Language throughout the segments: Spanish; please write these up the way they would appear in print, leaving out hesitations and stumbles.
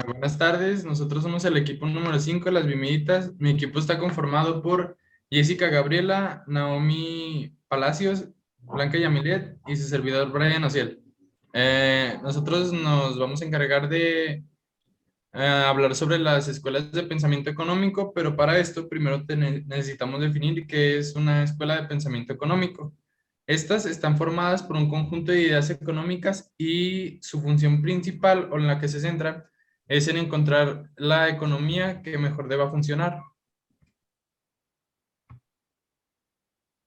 Buenas tardes, nosotros somos el equipo número 5, las Bimiditas. Mi equipo está conformado por Jessica Gabriela, Naomi Palacios, Blanca Yamilet y su servidor Brian Ociel. Nosotros nos vamos a encargar de hablar sobre las escuelas de pensamiento económico, pero para esto primero necesitamos definir qué es una escuela de pensamiento económico. Estas están formadas por un conjunto de ideas económicas y su función principal o en la que se centra es en encontrar la economía que mejor deba funcionar.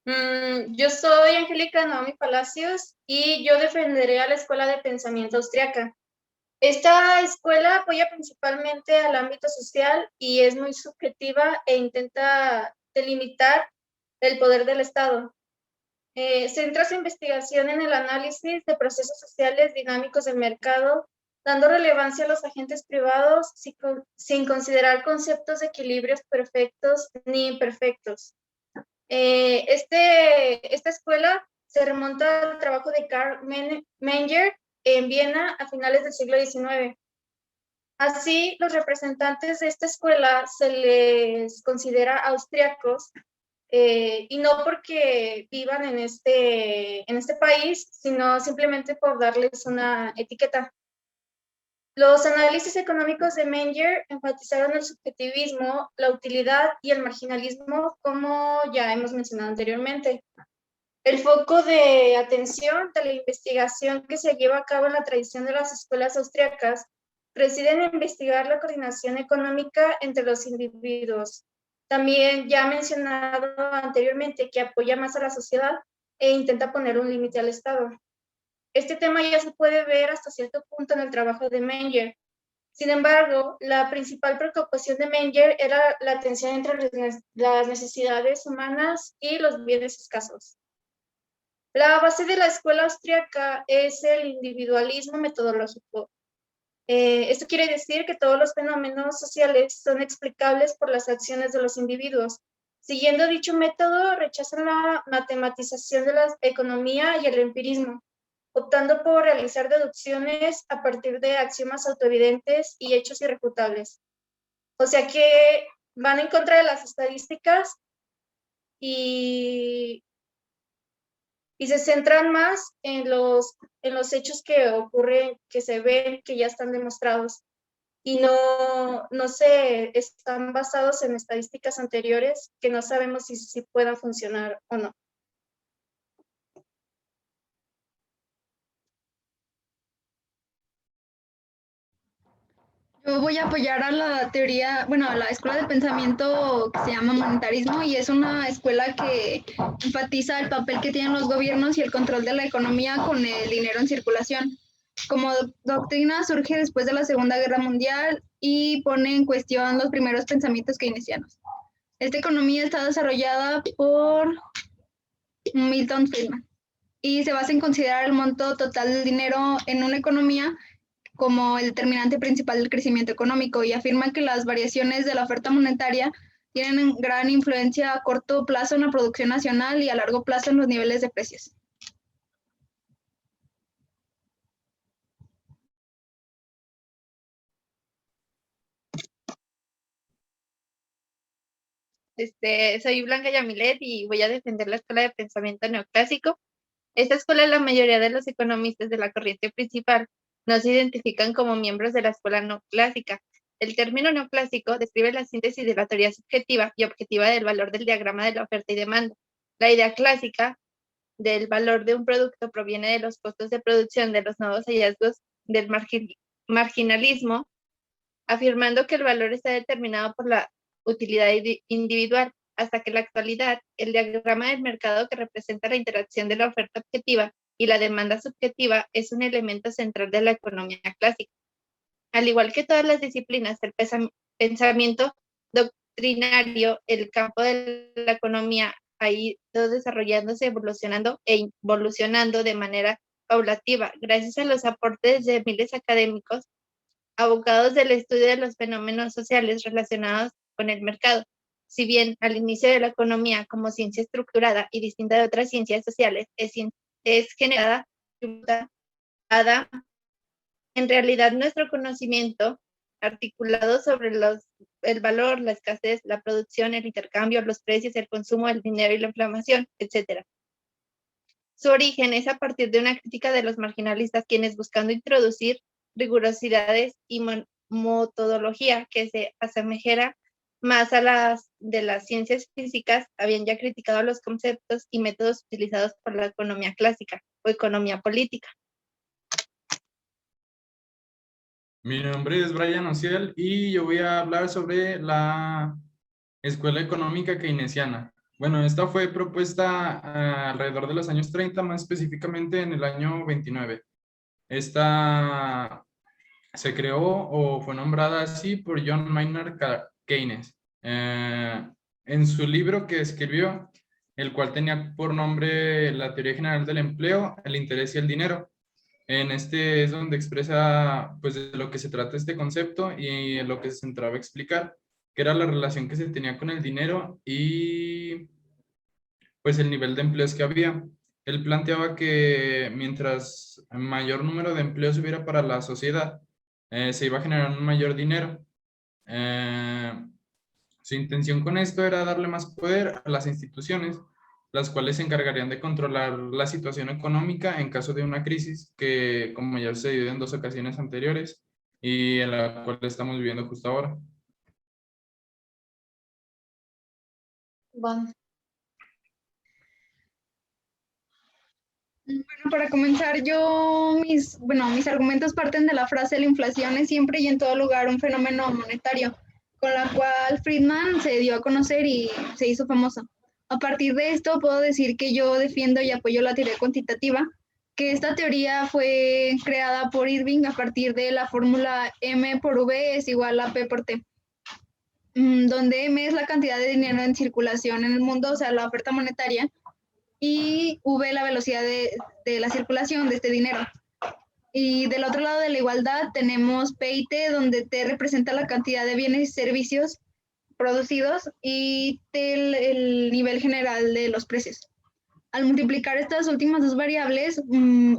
Yo soy Angélica Naomi Palacios y yo defenderé a la Escuela de Pensamiento Austriaca. Esta escuela apoya principalmente al ámbito social y es muy subjetiva e intenta delimitar el poder del Estado. Centra su investigación en el análisis de procesos sociales dinámicos del mercado, dando relevancia a los agentes privados sin considerar conceptos de equilibrios perfectos ni imperfectos. Esta escuela se remonta al trabajo de Karl Menger en Viena a finales del siglo XIX. Así, los representantes de esta escuela se les considera austriacos, y no porque vivan en este país, sino simplemente por darles una etiqueta. Los análisis económicos de Menger enfatizaron el subjetivismo, la utilidad y el marginalismo, como ya hemos mencionado anteriormente. El foco de atención de la investigación que se lleva a cabo en la tradición de las escuelas austriacas reside en investigar la coordinación económica entre los individuos. También ya mencionado anteriormente que apoya más a la sociedad e intenta poner un límite al Estado. Este tema ya se puede ver hasta cierto punto en el trabajo de Menger. Sin embargo, la principal preocupación de Menger era la tensión entre las necesidades humanas y los bienes escasos. La base de la escuela austríaca es el individualismo metodológico. Esto quiere decir que todos los fenómenos sociales son explicables por las acciones de los individuos. Siguiendo dicho método, rechazan la matematización de la economía y el empirismo, optando por realizar deducciones a partir de axiomas autoevidentes y hechos irrefutables. O sea que van en contra de las estadísticas y se centran más en los hechos que ocurren, que se ven, que ya están demostrados y no se están basados en estadísticas anteriores que no sabemos si puedan funcionar o no. Yo voy a apoyar a la teoría, bueno, a la escuela de pensamiento que se llama monetarismo y es una escuela que enfatiza el papel que tienen los gobiernos y el control de la economía con el dinero en circulación. Como doctrina surge después de la Segunda Guerra Mundial y pone en cuestión los primeros pensamientos keynesianos. Esta economía está desarrollada por Milton Friedman y se basa en considerar el monto total del dinero en una economía como el determinante principal del crecimiento económico y afirma que las variaciones de la oferta monetaria tienen gran influencia a corto plazo en la producción nacional y a largo plazo en los niveles de precios. Soy Blanca Yamilet y voy a defender la escuela de pensamiento neoclásico. Esta escuela, la mayoría de los economistas de la corriente principal no se identifican como miembros de la escuela neoclásica. El término neoclásico describe la síntesis de la teoría subjetiva y objetiva del valor del diagrama de la oferta y demanda. La idea clásica del valor de un producto proviene de los costos de producción de los nuevos hallazgos del marginalismo, afirmando que el valor está determinado por la utilidad individual, hasta que en la actualidad el diagrama del mercado que representa la interacción de la oferta objetiva y la demanda subjetiva es un elemento central de la economía clásica. Al igual que todas las disciplinas del pensamiento doctrinario, el campo de la economía ha ido desarrollándose, evolucionando e involucionando de manera paulativa, gracias a los aportes de miles de académicos abocados del estudio de los fenómenos sociales relacionados con el mercado. Si bien al inicio de la economía como ciencia estructurada y distinta de otras ciencias sociales es generada, en realidad nuestro conocimiento articulado sobre el valor, la escasez, la producción, el intercambio, los precios, el consumo, el dinero y la inflación, etc. Su origen es a partir de una crítica de los marginalistas, quienes buscando introducir rigurosidades y metodología que se asemejara más a las de las ciencias físicas, habían ya criticado los conceptos y métodos utilizados por la economía clásica o economía política. Mi nombre es Brian Ociel y yo voy a hablar sobre la Escuela Económica Keynesiana. Bueno, esta fue propuesta alrededor de los años 30, más específicamente en el año 29. Esta se creó o fue nombrada así por John Maynard Keynes. En su libro que escribió, el cual tenía por nombre La Teoría General del Empleo, el Interés y el Dinero. En este es donde expresa pues de lo que se trata este concepto y en lo que se centraba a explicar, que era la relación que se tenía con el dinero y pues el nivel de empleos que había. Él planteaba que mientras mayor número de empleos hubiera para la sociedad, se iba a generar un mayor dinero. Su intención con esto era darle más poder a las instituciones, las cuales se encargarían de controlar la situación económica en caso de una crisis que, como ya se dio en dos ocasiones anteriores y en la cual estamos viviendo justo ahora. Bueno, Bueno, para comenzar, mis argumentos parten de la frase: la inflación es siempre y en todo lugar un fenómeno monetario, con la cual Friedman se dio a conocer y se hizo famoso. A partir de esto, puedo decir que yo defiendo y apoyo la teoría cuantitativa, que esta teoría fue creada por Irving a partir de la fórmula M por V es igual a P por T, donde M es la cantidad de dinero en circulación en el mundo, o sea, la oferta monetaria, y V la velocidad de la circulación de este dinero. Y del otro lado de la igualdad tenemos P y T, donde T representa la cantidad de bienes y servicios producidos y T el nivel general de los precios. Al multiplicar estas últimas dos variables,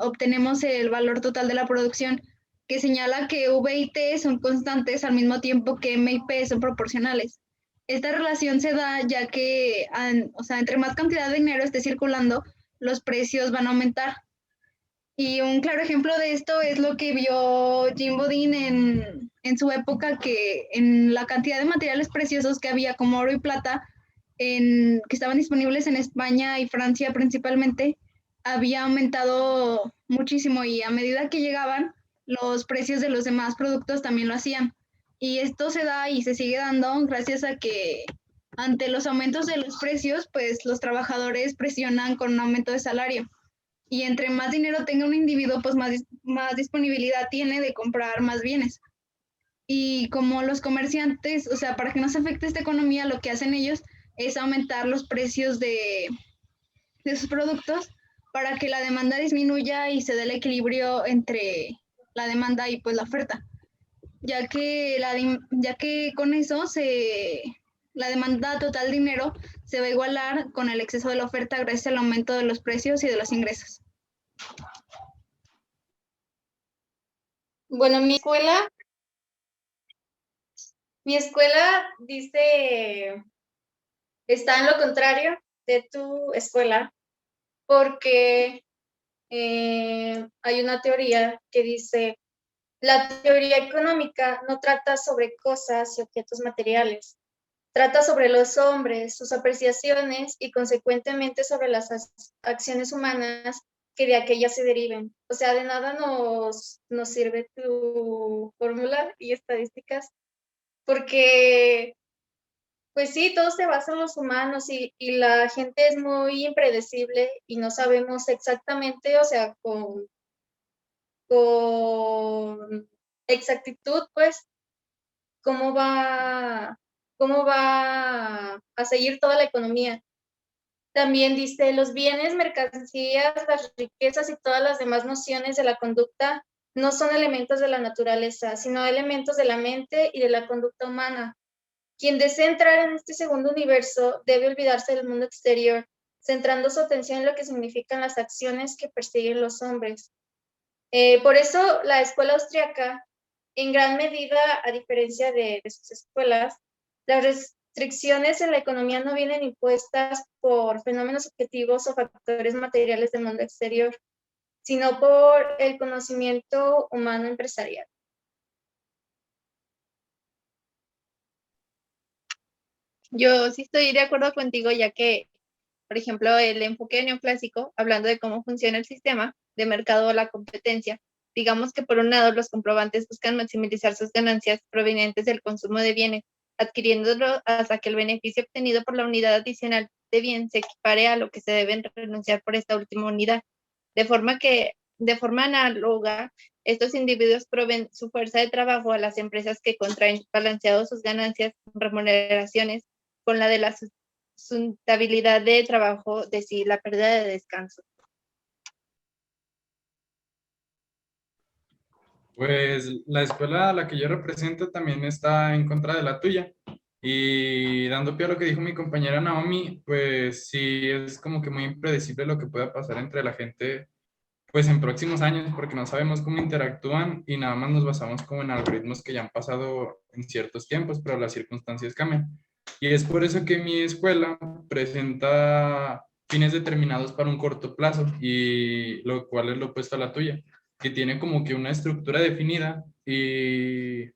obtenemos el valor total de la producción, que señala que V y T son constantes al mismo tiempo que M y P son proporcionales. Esta relación se da ya que, entre más cantidad de dinero esté circulando, los precios van a aumentar. Y un claro ejemplo de esto es lo que vio Jim Bodin en su época, que en la cantidad de materiales preciosos que había, como oro y plata, que estaban disponibles en España y Francia principalmente, había aumentado muchísimo, y a medida que llegaban, los precios de los demás productos también lo hacían. Y esto se da y se sigue dando gracias a que ante los aumentos de los precios, pues los trabajadores presionan con un aumento de salario. Y entre más dinero tenga un individuo, pues más disponibilidad tiene de comprar más bienes. Y como los comerciantes, o sea, para que no se afecte esta economía, lo que hacen ellos es aumentar los precios de sus productos para que la demanda disminuya y se dé el equilibrio entre la demanda y pues la oferta, ya que con eso la demanda total de dinero se va a igualar con el exceso de la oferta gracias al aumento de los precios y de los ingresos. bueno, mi escuela dice, está en lo contrario de tu escuela, porque hay una teoría que dice: la teoría económica no trata sobre cosas y objetos materiales, trata sobre los hombres, sus apreciaciones y consecuentemente sobre las acciones humanas que de aquellas se deriven. O sea, de nada nos sirve tu fórmula y estadísticas, porque pues sí, todo se basa en los humanos y la gente es muy impredecible y no sabemos exactamente, o sea, con exactitud, pues, cómo va a seguir toda la economía. También dice: los bienes, mercancías, las riquezas y todas las demás nociones de la conducta no son elementos de la naturaleza, sino elementos de la mente y de la conducta humana. Quien desea entrar en este segundo universo debe olvidarse del mundo exterior, centrando su atención en lo que significan las acciones que persiguen los hombres. Por eso la escuela austriaca En gran medida, a diferencia de sus escuelas, las restricciones en la economía no vienen impuestas por fenómenos objetivos o factores materiales del mundo exterior, sino por el conocimiento humano empresarial. Yo sí estoy de acuerdo contigo, ya que, por ejemplo, el enfoque neoclásico, hablando de cómo funciona el sistema de mercado o la competencia, digamos que por un lado los comprobantes buscan maximizar sus ganancias provenientes del consumo de bienes, adquiriéndolo hasta que el beneficio obtenido por la unidad adicional de bien se equipare a lo que se deben renunciar por esta última unidad. De forma análoga, estos individuos proveen su fuerza de trabajo a las empresas que contraen balanceado sus ganancias, remuneraciones, con la de la sustentabilidad de trabajo, de sí, la pérdida de descanso. Pues la escuela a la que yo represento también está en contra de la tuya. Y dando pie a lo que dijo mi compañera Naomi, pues sí, es como que muy impredecible lo que pueda pasar entre la gente, pues en próximos años, porque no sabemos cómo interactúan y nada más nos basamos como en algoritmos que ya han pasado en ciertos tiempos, pero las circunstancias cambian. Y es por eso que mi escuela presenta fines determinados para un corto plazo, y lo cual es lo opuesto a la tuya, que tiene como que una estructura definida y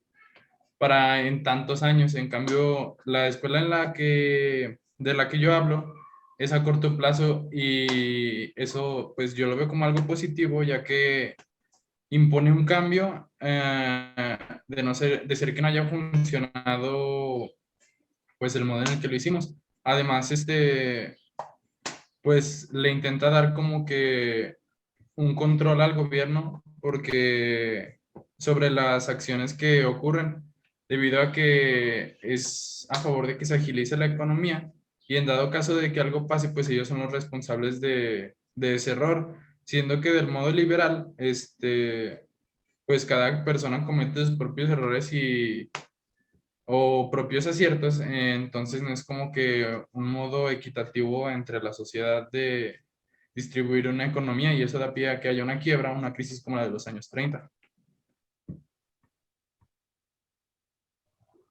para en tantos años. En cambio, la escuela de la que yo hablo es a corto plazo, y eso pues yo lo veo como algo positivo, ya que impone un cambio, de ser que no haya funcionado pues el modo en el que lo hicimos. Además, pues le intenta dar como que un control al gobierno porque sobre las acciones que ocurren, debido a que es a favor de que se agilice la economía, y en dado caso de que algo pase, pues ellos son los responsables de ese error, siendo que del modo liberal, pues cada persona comete sus propios errores o propios aciertos. Entonces no es como que un modo equitativo entre la sociedad de distribuir una economía, y eso da pie a que haya una quiebra, una crisis como la de los años 30.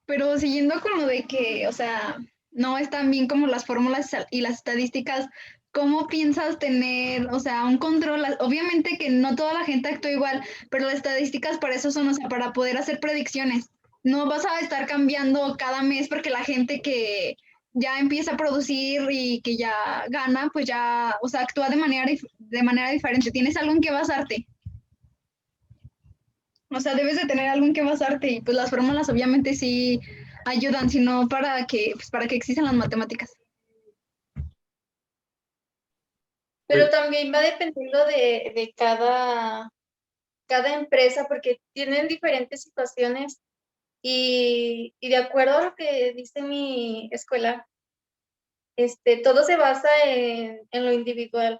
Pero siguiendo con lo de que, o sea, no están bien como las fórmulas y las estadísticas, ¿cómo piensas tener, o sea, un control? Obviamente que no toda la gente actúa igual, pero las estadísticas para eso son, o sea, para poder hacer predicciones. No vas a estar cambiando cada mes porque la gente que ya empieza a producir y que ya gana, pues ya, o sea, actúa de manera diferente. ¿Tienes algo en qué basarte? O sea, debes de tener algo en qué basarte, y pues las fórmulas obviamente sí ayudan, sino pues para que existan las matemáticas. Pero también va dependiendo de cada empresa, porque tienen diferentes situaciones y de acuerdo a lo que dice mi escuela, todo se basa en lo individual.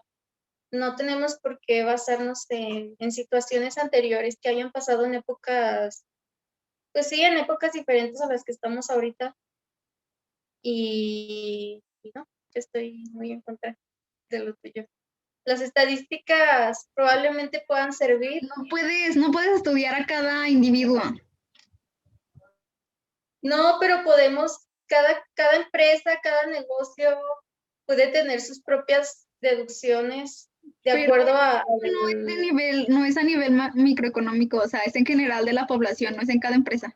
No tenemos por qué basarnos en situaciones anteriores que hayan pasado en épocas, pues sí, en épocas diferentes a las que estamos ahorita. Y no, yo estoy muy en contra de lo tuyo. Las estadísticas probablemente puedan servir. No puedes estudiar a cada individuo. No, pero podemos, cada empresa, cada negocio puede tener sus propias deducciones de Pero acuerdo a... no es a nivel microeconómico, o sea, es en general de la población, no es en cada empresa.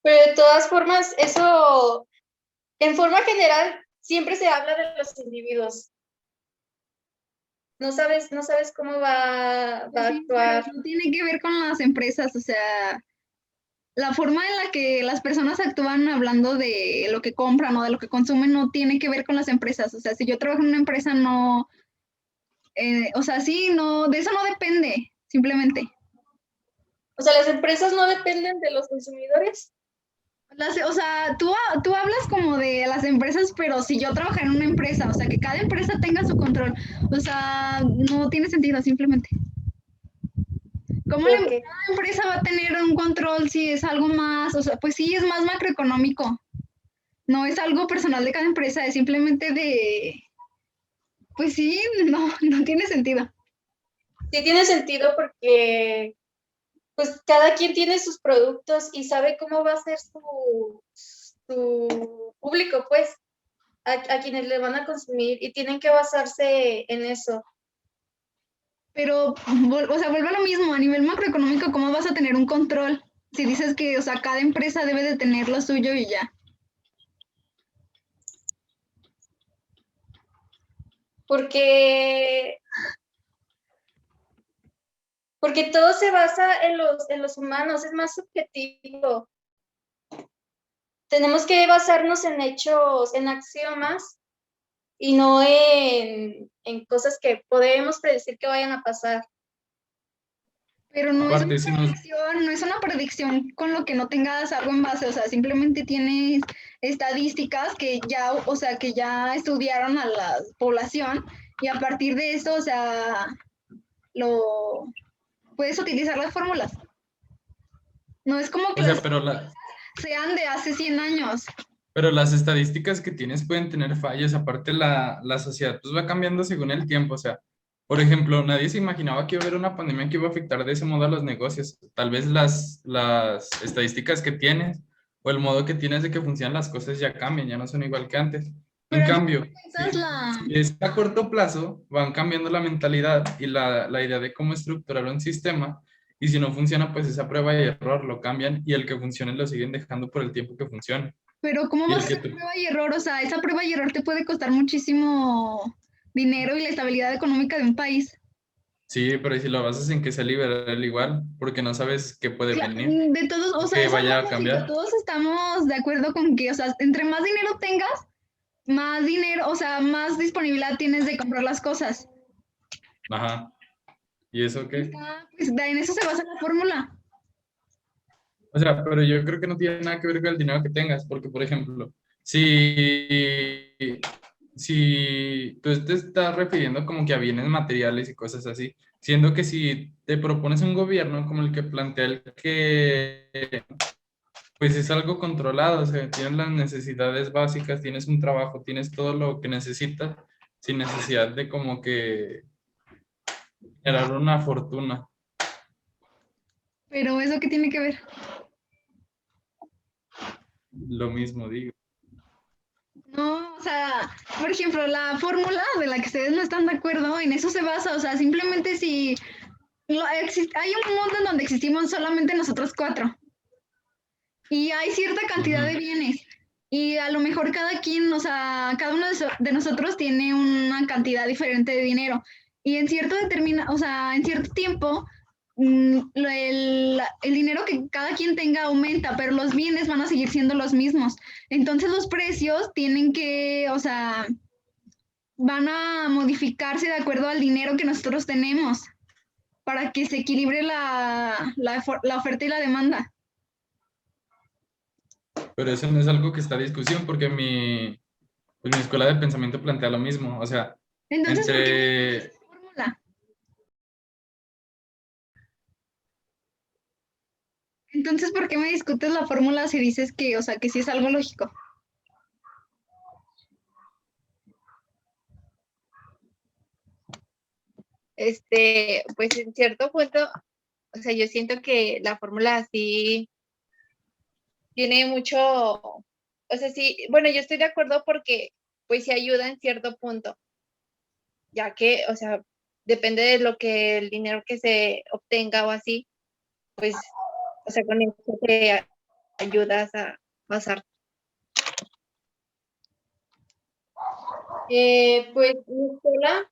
Pero de todas formas, eso, en forma general, siempre se habla de los individuos. No sabes cómo va a Sí, actuar. pero no tiene que ver con las empresas, o sea, la forma en la que las personas actúan hablando de lo que compran o de lo que consumen no tiene que ver con las empresas. O sea, si yo trabajo en una empresa, no, o sea, sí, no, de eso no depende, simplemente. O sea, las empresas no dependen de los consumidores. O sea, tú hablas como de las empresas, pero si yo trabajara en una empresa, o sea, que cada empresa tenga su control, o sea, no tiene sentido, simplemente. ¿Cómo cada empresa va a tener un control si es algo más, o sea, pues sí, es más macroeconómico? No es algo personal de cada empresa, es simplemente pues sí, no tiene sentido. Sí tiene sentido porque pues cada quien tiene sus productos y sabe cómo va a ser su público, pues, a quienes le van a consumir y tienen que basarse en eso. Pero, o sea, vuelve a lo mismo, a nivel macroeconómico, ¿cómo vas a tener un control? Si dices que, o sea, cada empresa debe de tener lo suyo y ya. Porque, porque todo se basa en los humanos, es más subjetivo. Tenemos que basarnos en hechos, en axiomas y no en cosas que podemos predecir que vayan a pasar. Pero no es una Aparte, si nos, predicción, no es una predicción con lo que no tengas algo en base, o sea, simplemente tienes estadísticas que ya, o sea, que ya estudiaron a la población y a partir de eso, o sea, lo puedes utilizar las fórmulas. No es como que o sea, las sean de hace 100 años. pero las estadísticas que tienes pueden tener fallas. Aparte, la sociedad pues va cambiando según el tiempo. O sea, por ejemplo, nadie se imaginaba que iba a haber una pandemia que iba a afectar de ese modo a los negocios. Tal vez las estadísticas que tienes o el modo que tienes de que funcionan las cosas ya cambian, ya no son igual que antes. En Pero así cambio, piensas si es a corto plazo, van cambiando la mentalidad y la idea de cómo estructurar un sistema. Y si no funciona, pues esa prueba y error lo cambian y el que funcione lo siguen dejando por el tiempo que funcione. pero ¿cómo Y vas a el que hacer tú, prueba y error? O sea, esa prueba y error te puede costar muchísimo dinero y la estabilidad económica de un país. sí, pero ¿y si lo basas en que sea liberal igual? Porque no sabes qué puede venir De todos, o o sea, qué es algo vaya a lógico, cambiar. todos estamos de acuerdo con que, o sea, entre más dinero tengas, más dinero, o sea, más disponibilidad tienes de comprar las cosas. Ajá. ¿Y eso qué? Pues en eso se basa la fórmula. O sea, pero yo creo que no tiene nada que ver con el dinero que tengas, porque, por ejemplo, si tú te estás refiriendo como que a bienes materiales y cosas así, siendo que si te propones un gobierno como el que plantea el que, pues es algo controlado, o sea, tienes las necesidades básicas, tienes un trabajo, tienes todo lo que necesitas, sin necesidad de como que generar una fortuna. Pero eso qué tiene que ver. Lo mismo digo. No, o sea, por ejemplo, la fórmula de la que ustedes no están de acuerdo, en eso se basa, o sea, simplemente si hay un mundo en donde existimos solamente nosotros cuatro y hay cierta cantidad de Ujú. bienes y a lo mejor cada quien, o sea, cada uno de nosotros tiene una cantidad diferente de dinero y en cierto o sea, en cierto tiempo el dinero que cada quien tenga aumenta, pero los bienes van a seguir siendo los mismos. Entonces los precios tienen que, o sea, van a modificarse de acuerdo al dinero que nosotros tenemos para que se equilibre la oferta y la demanda. Pero eso no es algo que está a discusión porque pues mi escuela de pensamiento plantea lo mismo. O sea, Entonces, ¿por qué me discutes entre, la fórmula? Entonces, ¿por qué me discutes la fórmula si dices que, o sea, que sí es algo lógico? Pues en cierto punto, o sea, yo siento que la fórmula sí tiene mucho, o sea, sí, bueno, yo estoy de acuerdo porque pues sí ayuda en cierto punto, ya que, o sea, depende de lo que el dinero que se obtenga o así, pues, o sea, con eso te ayudas a pasar. Pues mi escuela,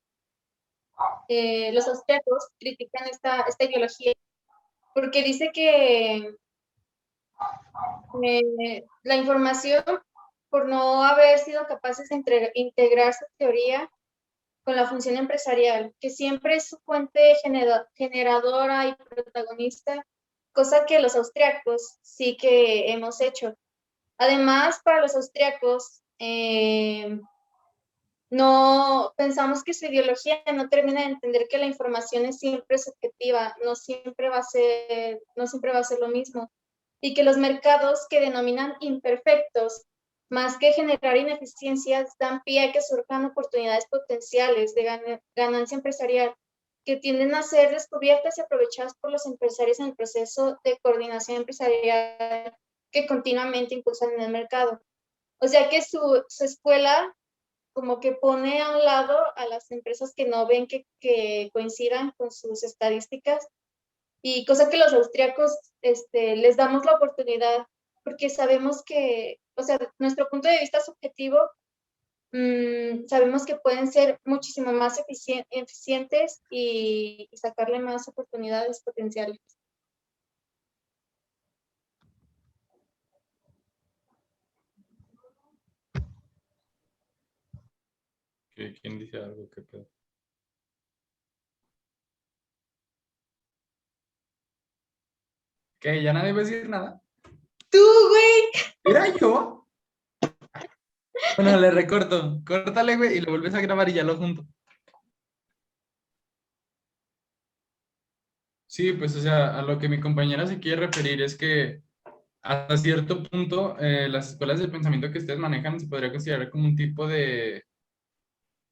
los austriacos critican esta ideología porque dice que la información, por no haber sido capaces de integrar su teoría con la función empresarial, que siempre es su fuente generadora y protagonista, cosa que los austriacos sí que hemos hecho. Además, para los austriacos, no pensamos que su ideología no termina de entender que la información es siempre subjetiva, no siempre va a ser lo mismo, y que los mercados que denominan imperfectos, más que generar ineficiencias, dan pie a que surjan oportunidades potenciales de ganancia empresarial. que tienden a ser descubiertas y aprovechadas por los empresarios en el proceso de coordinación empresarial que continuamente impulsan en el mercado. O sea que su escuela como que pone a un lado a las empresas que no ven que coincidan con sus estadísticas, y cosa que los austriacos les damos la oportunidad porque sabemos que, o sea, nuestro punto de vista subjetivo, sabemos que pueden ser muchísimo más eficientes y sacarle más oportunidades potenciales. ¿Quién dice algo? ¿Qué pedo? ¿Qué? ¿Ya nadie va a decir nada? ¡Tú, güey! ¿Era yo? Bueno, le recorto. Córtale, güey, y lo vuelves a grabar y ya lo junto. Sí, pues, o sea, a lo que mi compañera se quiere referir es que hasta cierto punto las escuelas de pensamiento que ustedes manejan se podría considerar como un tipo de,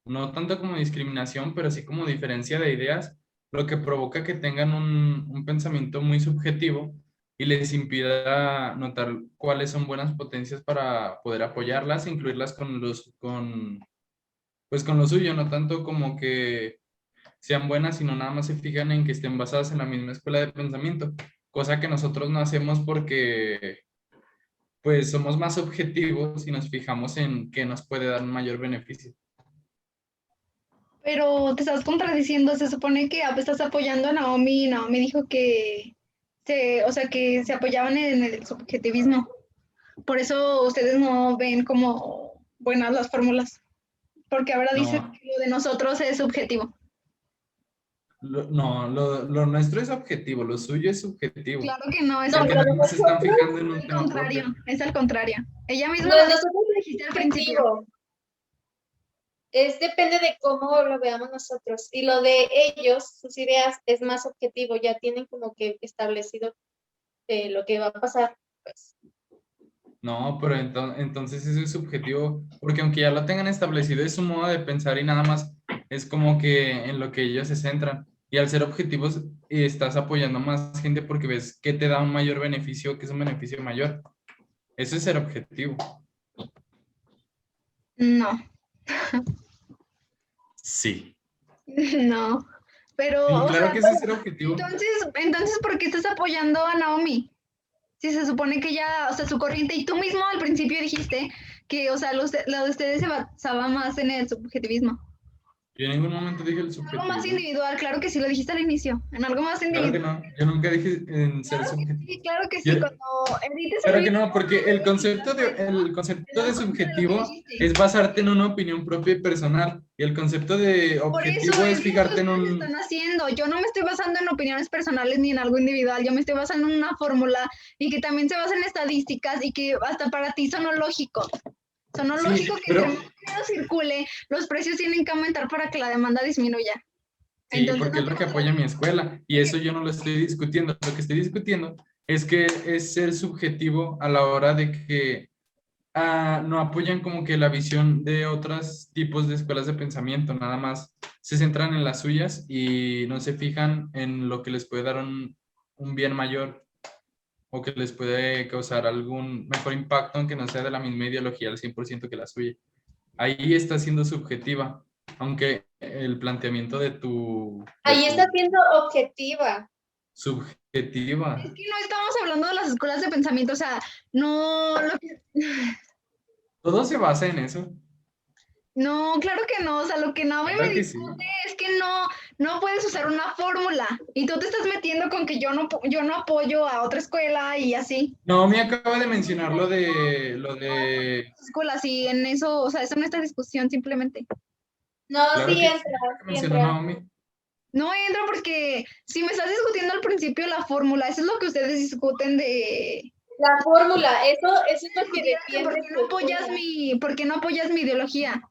no tanto como discriminación, pero sí como diferencia de ideas, lo que provoca que tengan un pensamiento muy subjetivo y les impida notar cuáles son buenas potencias para poder apoyarlas e incluirlas pues con lo suyo, no tanto como que sean buenas, sino nada más se fijan en que estén basadas en la misma escuela de pensamiento, cosa que nosotros no hacemos porque pues somos más objetivos y nos fijamos en qué nos puede dar un mayor beneficio. Pero te estás contradiciendo, se supone que estás apoyando a Naomi y Naomi dijo que o sea, que se apoyaban en el subjetivismo. Por eso ustedes no ven como buenas las fórmulas, porque ahora dicen No, que lo de nosotros es subjetivo. no, lo nuestro es objetivo, lo suyo es subjetivo. Claro que no, es No, al Porque lo de nada más se están nosotros, fijando en un tema contrario, propio. es al contrario. Ella misma lo de lo nosotros es dijiste al principio. subjetivo. Depende de cómo lo veamos nosotros. Y lo de ellos, sus ideas, es más objetivo, ya tienen como que establecido lo que va a pasar. Pues. No, pero entonces eso es subjetivo, porque aunque ya lo tengan establecido, es su modo de pensar y nada más es como que en lo que ellos se centran. Y al ser objetivos, estás apoyando a más gente porque ves que te da un mayor beneficio, que es un beneficio mayor. Eso es ser objetivo. No, Sí. no. Pero, Sí, o claro sea, que eso es ser objetivo. entonces, ¿por qué estás apoyando a Naomi? Si se supone que ya, o sea, su corriente, y tú mismo al principio dijiste que, o sea, lo de ustedes se basaba más en el subjetivismo. Yo en ningún momento dije el Algo más subjetivismo. individual, claro que sí, lo dijiste al inicio, en algo más Claro que individual. no, yo nunca dije en ser subjetivo. Claro que Yo- sí, cuando edites el Claro que video, no, porque el te concepto de das cuenta de lo que subjetivo dijiste. es basarte en una opinión propia y personal. Y el concepto de Por eso objetivo es es lo que fijarte en ustedes un... están haciendo. Yo no me estoy basando en opiniones personales ni en algo individual. Yo me estoy basando en una fórmula y que también se basa en estadísticas y que hasta para ti sonó lógico. Sonó Sí, lógico que pero entre más dinero circule, los precios tienen que aumentar para que la demanda disminuya. sí, Entonces porque no es te lo que contradigo. apoya mi escuela. Y eso yo no lo estoy discutiendo. Lo que estoy discutiendo es que es ser subjetivo a la hora de que no apoyan como que la visión de otros tipos de escuelas de pensamiento, nada más se centran en las suyas y no se fijan en lo que les puede dar un bien mayor o que les puede causar algún mejor impacto, aunque no sea de la misma ideología al 100% que la suya. Ahí está siendo subjetiva, aunque el planteamiento Ahí está siendo objetiva. subjetiva. Es que no estamos hablando de las escuelas de pensamiento, o sea, no, Todo se basa en eso. no, claro que no, o sea, lo que Naomi me Claro que sí. discute es que no puedes usar una fórmula y tú te estás metiendo con que yo no apoyo a otra escuela y así. No, me acaba de mencionar lo de Escuelas y en eso, o sea, eso no es esta discusión simplemente. No, claro sí que entra, sí, que sí mencionó entra. Naomi. No entra porque si me estás discutiendo al principio la fórmula, eso es lo que ustedes discuten de La fórmula, eso es lo que ¿por defiende qué tu no apoyas escuela. por qué no apoyas mi ideología?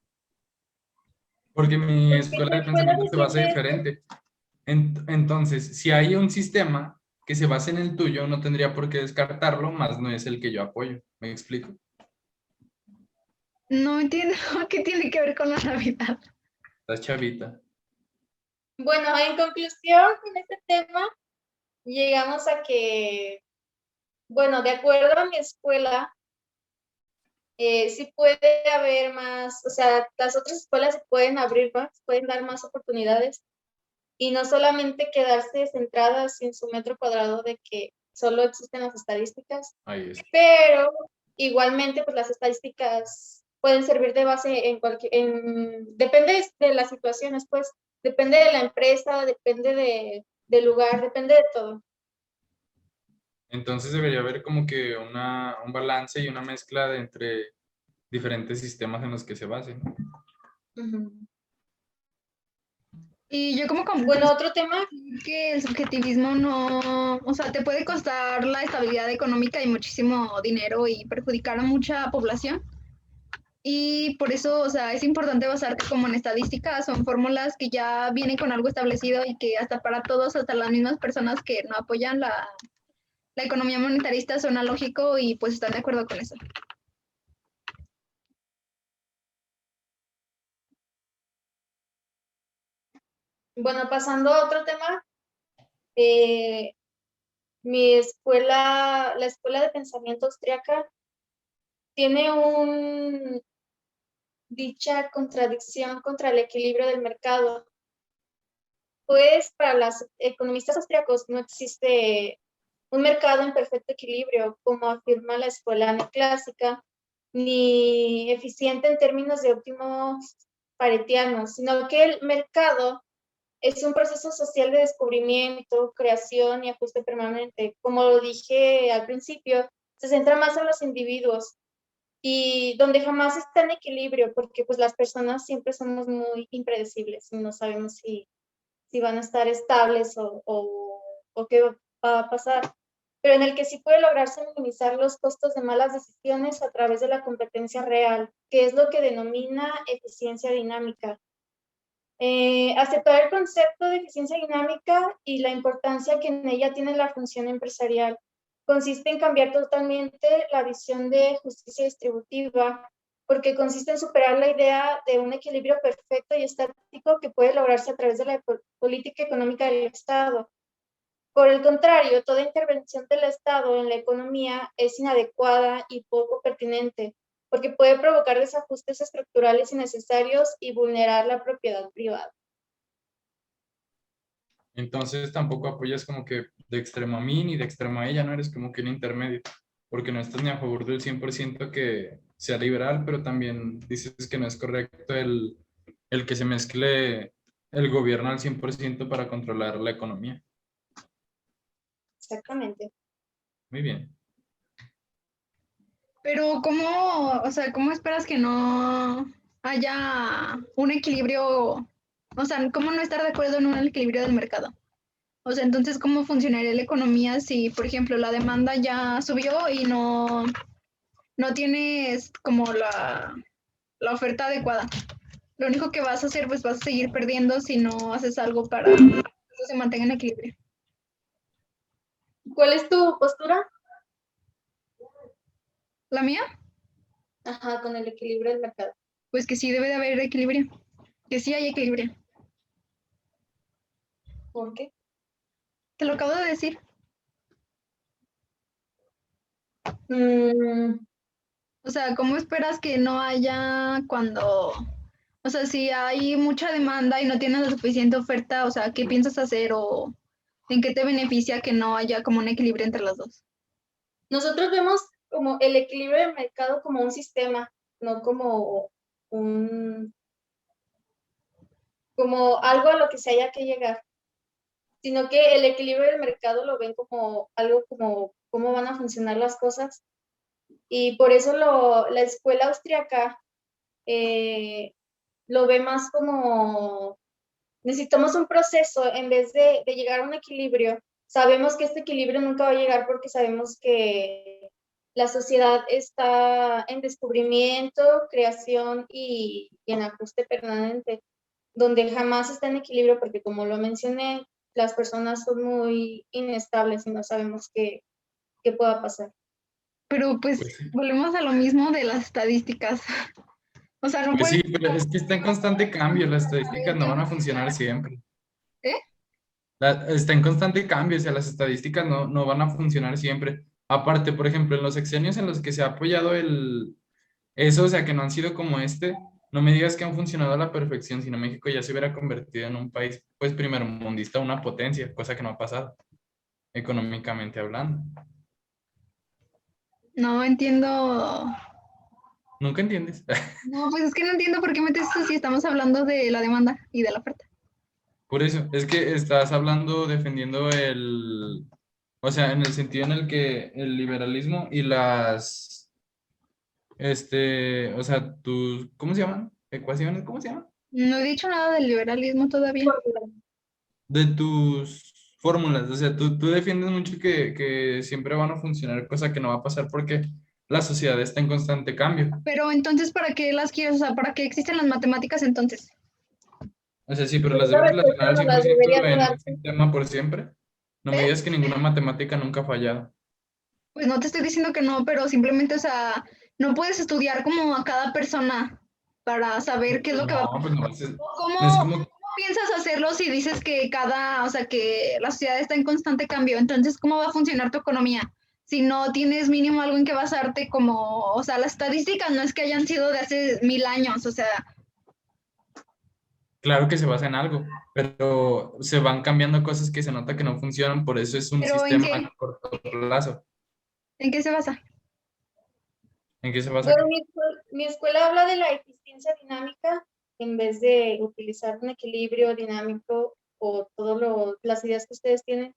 Porque mi Porque tu escuela de escuela pensamiento se basa defiende esto. diferente. Entonces, si hay un sistema que se basa en el tuyo, no tendría por qué descartarlo, más no es el que yo apoyo. ¿Me explico? No entiendo qué tiene que ver con la Navidad. Estás chavita. Bueno, en conclusión con este tema, llegamos a que, bueno, de acuerdo a mi escuela, sí puede haber más, o sea, las otras escuelas se pueden abrir más, pueden dar más oportunidades y no solamente quedarse centradas en su metro cuadrado de que solo existen las estadísticas, Ahí es. pero igualmente pues las estadísticas pueden servir de base depende de las situaciones, pues depende de la empresa, depende del lugar, depende de todo. Entonces debería haber como que un balance y una mezcla entre diferentes sistemas en los que se basen. Ujú. Y yo como Bueno, conclusión, otro tema, que el subjetivismo no, o sea, te puede costar la estabilidad económica y muchísimo dinero y perjudicar a mucha población. Y por eso, o sea, es importante basarte como en estadísticas, son fórmulas que ya vienen con algo establecido y que hasta para todos, hasta las mismas personas que no apoyan la economía monetarista suena lógico y pues están de acuerdo con eso. bueno, pasando a otro tema, eh, mi escuela, la Escuela de Pensamiento Austriaca, tiene dicha contradicción contra el equilibrio del mercado. Pues para los economistas austriacos no existe un mercado en perfecto equilibrio, como afirma la escuela neoclásica, ni eficiente en términos de óptimos paretianos, sino que el mercado es un proceso social de descubrimiento, creación y ajuste permanente. Como lo dije al principio, se centra más en los individuos y donde jamás está en equilibrio, porque pues las personas siempre somos muy impredecibles y no sabemos si van a estar estables o qué va a pasar, pero en el que sí puede lograrse minimizar los costos de malas decisiones a través de la competencia real, que es lo que denomina eficiencia dinámica. Aceptar el concepto de eficiencia dinámica y la importancia que en ella tiene la función empresarial consiste en cambiar totalmente la visión de justicia distributiva, porque consiste en superar la idea de un equilibrio perfecto y estático que puede lograrse a través de la política económica del Estado. Por el contrario, toda intervención del Estado en la economía es inadecuada y poco pertinente, porque puede provocar desajustes estructurales innecesarios y vulnerar la propiedad privada. Entonces tampoco apoyas como que de extremo a mí ni de extremo a ella, no eres como que un intermedio, porque no estás ni a favor del 100% que sea liberal, pero también dices que no es correcto el que se mezcle el gobierno al 100% para controlar la economía. Exactamente. Muy bien. Pero ¿cómo, o sea, cómo esperas que no haya un equilibrio? O sea, ¿cómo no estar de acuerdo en un equilibrio del mercado? O sea, entonces, ¿cómo funcionaría la economía si, por ejemplo, la demanda ya subió y no tienes como la oferta adecuada? Lo único que vas a hacer, pues vas a seguir perdiendo si no haces algo para que eso se mantenga en equilibrio. ¿Cuál es tu postura? La mía, Ajá, con el equilibrio del mercado. pues que sí debe de haber equilibrio, que sí hay equilibrio. ¿Por qué? Te lo acabo de decir. Mm, O sea, ¿cómo esperas que no haya cuando, o sea, si hay mucha demanda y no tienes la suficiente oferta, o sea, ¿qué piensas hacer o en qué te beneficia que no haya como un equilibrio entre las dos? nosotros vemos como el equilibrio del mercado como un sistema, no como como algo a lo que se haya que llegar, sino que el equilibrio del mercado lo ven como algo como cómo van a funcionar las cosas. Y por eso la escuela austriaca lo ve más como necesitamos un proceso en vez de llegar a un equilibrio. Sabemos que este equilibrio nunca va a llegar porque sabemos que la sociedad está en descubrimiento, creación y en ajuste permanente, donde jamás está en equilibrio porque como lo mencioné, las personas son muy inestables y no sabemos qué pueda pasar. Pero pues Pues sí. volvemos a lo mismo de las estadísticas. O sea, no Pues puedes sí, pero es que está en constante cambio, las estadísticas no van a funcionar siempre. ¿Eh? Está en constante cambio, o sea, las estadísticas no van a funcionar siempre. Aparte, por ejemplo, en los sexenios en los que se ha apoyado eso, o sea, que no han sido como este, no me digas que han funcionado a la perfección, sino México ya se hubiera convertido en un país, pues, primermundista, una potencia, cosa que no ha pasado, económicamente hablando. No entiendo. ¿Nunca entiendes? No, pues es que no entiendo por qué metes eso si estamos hablando de la demanda y de la oferta. Por eso, es que estás hablando, defendiendo o sea, en el sentido en el que el liberalismo y o sea, tus, ¿cómo se llaman? Ecuaciones, ¿cómo se llaman? No he dicho nada del liberalismo todavía. De tus fórmulas, o sea, tú defiendes mucho que siempre van a funcionar, cosa que no va a pasar porque la sociedad está en constante cambio. Pero entonces, ¿para qué las quieres? O sea, ¿para qué existen las matemáticas entonces? O sea, sí, pero las Esa debes respuesta relacionar al no cien por las ciento deberías de en dar. un sistema por siempre. No me ¿Eh? digas que ninguna matemática nunca ha fallado. Pues no te estoy diciendo que no, pero simplemente, o sea, no puedes estudiar como a cada persona para saber qué es lo que va a No, pasar. pues no, no es ¿Cómo como, piensas hacerlo si dices que o sea, que la sociedad está en constante cambio? Entonces, ¿cómo va a funcionar tu economía? Si no tienes mínimo algo en que basarte como, o sea, las estadísticas no es que hayan sido de hace 1000 años, o sea, claro que se basa en algo, pero se van cambiando cosas que se nota que no funcionan, por eso es un pero ¿en sistema qué? a corto plazo. ¿En qué se basa? ¿En qué se basa? Pero mi escuela habla de la eficiencia dinámica en vez de utilizar un equilibrio dinámico o todas las ideas que ustedes tienen.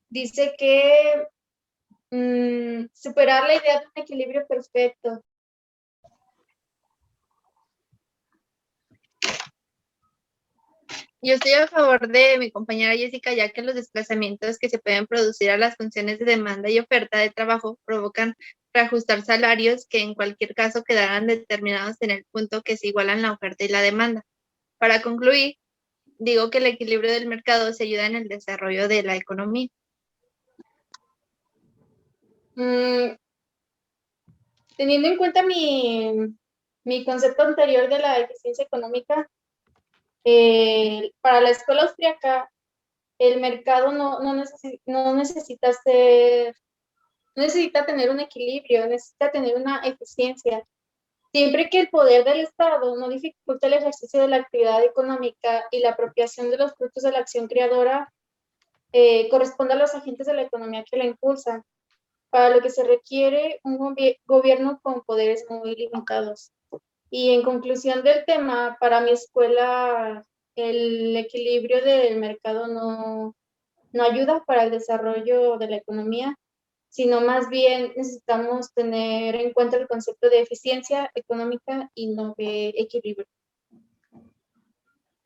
Dice que superar la idea de un equilibrio perfecto. Yo estoy a favor de mi compañera Jessica, ya que los desplazamientos que se pueden producir a las funciones de demanda y oferta de trabajo provocan reajustar salarios que en cualquier caso quedarán determinados en el punto que se igualan la oferta y la demanda. Para concluir, digo que el equilibrio del mercado se ayuda en el desarrollo de la economía. Teniendo en cuenta mi concepto anterior de la eficiencia económica, para la escuela austríaca, el mercado no necesita no necesita tener un equilibrio, necesita tener una eficiencia. Siempre que el poder del Estado no dificulte el ejercicio de la actividad económica y la apropiación de los frutos de la acción creadora, corresponde a los agentes de la economía que la impulsan, para lo que se requiere un gobierno con poderes muy limitados. Y en conclusión del tema, para mi escuela, el equilibrio del mercado no ayuda para el desarrollo de la economía, sino más bien necesitamos tener en cuenta el concepto de eficiencia económica y no de equilibrio.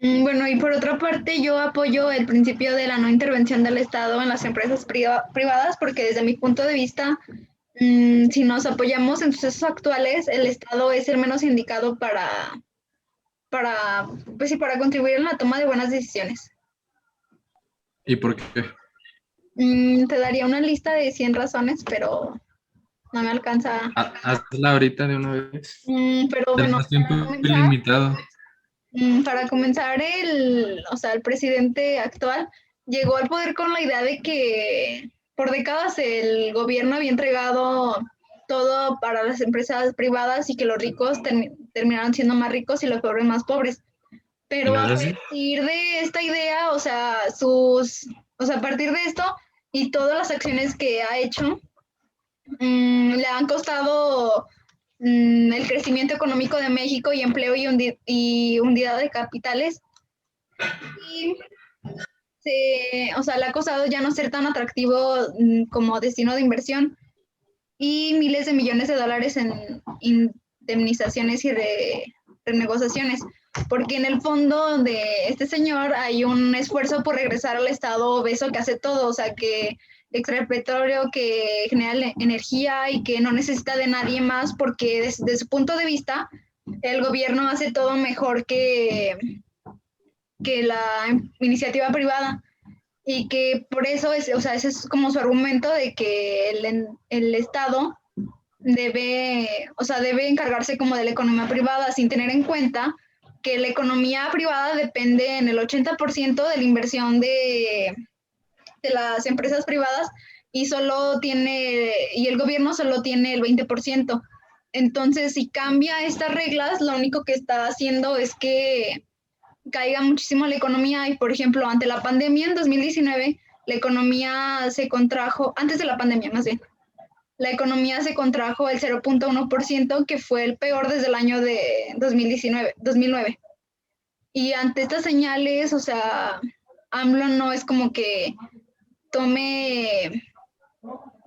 Bueno, y por otra parte, yo apoyo el principio de la no intervención del Estado en las empresas privadas, porque desde mi punto de vista, si nos apoyamos en sucesos actuales, el Estado es el menos indicado pues sí, para contribuir en la toma de buenas decisiones. ¿Y por qué? Te daría una lista de 100 razones, pero no me alcanza. Hazla ahorita de una vez. Pero bueno, Tenemos tiempo ilimitado. para comenzar, o sea, el presidente actual llegó al poder con la idea de que por décadas el gobierno había entregado todo para las empresas privadas y que los ricos terminaron siendo más ricos y los pobres más pobres. Pero a partir de esta idea, o sea, a partir de esto y todas las acciones que ha hecho, le han costado el crecimiento económico de México y empleo y hundida de capitales. Y o sea, le ha costado ya no ser tan atractivo como destino de inversión y miles de millones de dólares en indemnizaciones y renegociaciones, porque en el fondo de este señor hay un esfuerzo por regresar al estado obeso que hace todo, o sea, que extrae petróleo, que genera energía y que no necesita de nadie más, porque desde su punto de vista el gobierno hace todo mejor que la iniciativa privada y que por eso o sea, ese es como su argumento de que el Estado debe encargarse como de la economía privada sin tener en cuenta que la economía privada depende en el 80% de la inversión de las empresas privadas y el gobierno solo tiene el 20%. Entonces, si cambia estas reglas, lo único que está haciendo es que caiga muchísimo la economía y, por ejemplo, ante la pandemia en 2019, la economía se contrajo, antes de la pandemia más bien, la economía se contrajo el 0.1%, que fue el peor desde el año de 2009. Y ante estas señales, o sea, AMLO no es como que tome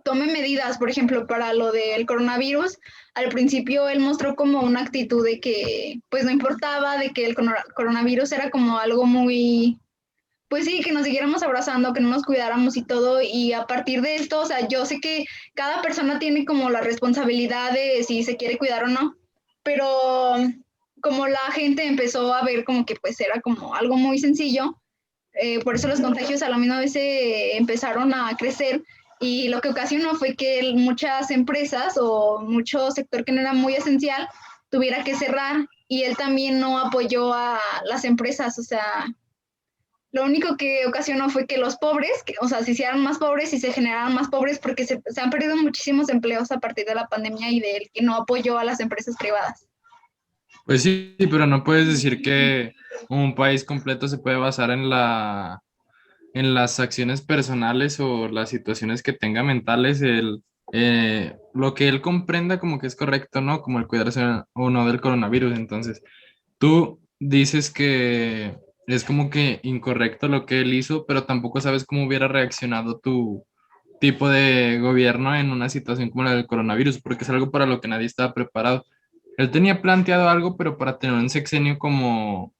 medidas, por ejemplo, para lo del coronavirus. Al principio él mostró como una actitud de que pues no importaba, de que el coronavirus era como algo muy, pues sí, que nos siguiéramos abrazando, que no nos cuidáramos y todo, y a partir de esto, o sea, yo sé que cada persona tiene como la responsabilidad de si se quiere cuidar o no, pero como la gente empezó a ver como que pues era como algo muy sencillo, por eso los contagios a la misma vez empezaron a crecer y lo que ocasionó fue que muchas empresas o mucho sector que no era muy esencial tuviera que cerrar y él también no apoyó a las empresas, o sea, lo único que ocasionó fue que los pobres, o sea, se hicieran más pobres y se generaran más pobres porque se han perdido muchísimos empleos a partir de la pandemia y de él que no apoyó a las empresas privadas. Pues sí, pero no puedes decir que un país completo se puede basar en las acciones personales o las situaciones que tenga mentales, lo que él comprenda como que es correcto, ¿no? Como el cuidarse o no del coronavirus. Entonces, tú dices que es como que incorrecto lo que él hizo, pero tampoco sabes cómo hubiera reaccionado tu tipo de gobierno en una situación como la del coronavirus, porque es algo para lo que nadie estaba preparado. Él tenía planteado algo, pero para tener un sexenio como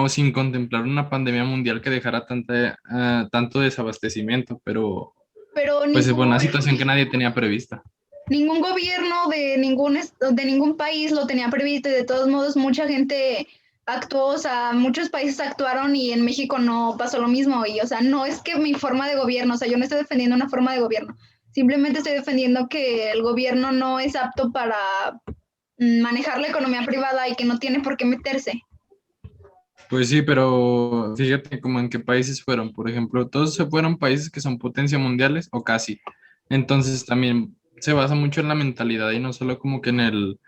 sin contemplar una pandemia mundial que dejara tanto desabastecimiento, pero Pero pues es una situación que nadie tenía prevista. ningún gobierno de ningún país lo tenía previsto y de todos modos mucha gente actuó, o sea, muchos países actuaron y en México no pasó lo mismo y, o sea, no es que mi forma de gobierno, o sea, yo no estoy defendiendo una forma de gobierno, simplemente estoy defendiendo que el gobierno no es apto para manejar la economía privada y que no tiene por qué meterse. Pues sí, pero fíjate como en qué países fueron. Por ejemplo, todos se fueron países que son potencia mundiales o casi. Entonces también se basa mucho en la mentalidad y no solo como que en el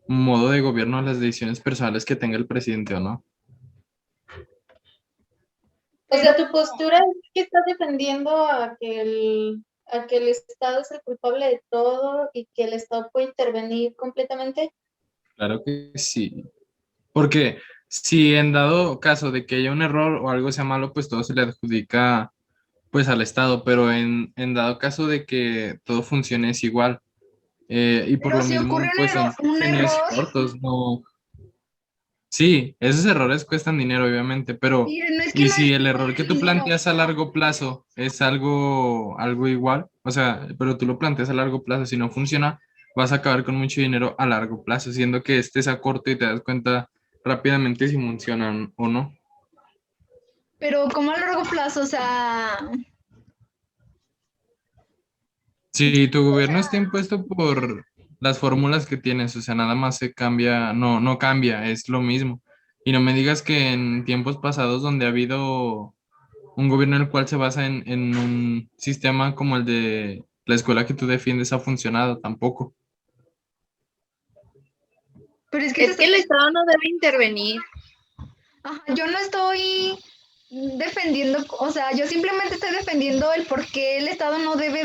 modo de gobierno, las decisiones personales que tenga el presidente o no. O sea, tu postura es que estás defendiendo a que el Estado es el culpable de todo y que el Estado puede intervenir completamente. Claro que sí. Porque si en dado caso de que haya un error o algo sea malo, pues todo se le adjudica pues al Estado, pero en dado caso de que todo funcione es igual. Y por Pero lo si mismo, ocurre pues son un genios error, cortos, ¿no? Sí, esos errores cuestan dinero, obviamente, pero y no es que ¿y no si es el error que tú dinero. planteas a largo plazo es algo igual? O sea, pero tú lo planteas a largo plazo, si no funciona, vas a acabar con mucho dinero a largo plazo, siendo que este es a corto y te das cuenta rápidamente si funcionan o no. Pero como a largo plazo, o sea, Si tu gobierno está impuesto por las fórmulas que tienes, o sea, nada más se cambia, no cambia, es lo mismo. Y no me digas que en tiempos pasados donde ha habido un gobierno en el cual se basa en un sistema como el de la escuela que tú defiendes ha funcionado tampoco. pero es que Es que el Estado no debe intervenir. ajá, yo no estoy defendiendo, o sea, yo simplemente estoy defendiendo el por qué el Estado no debe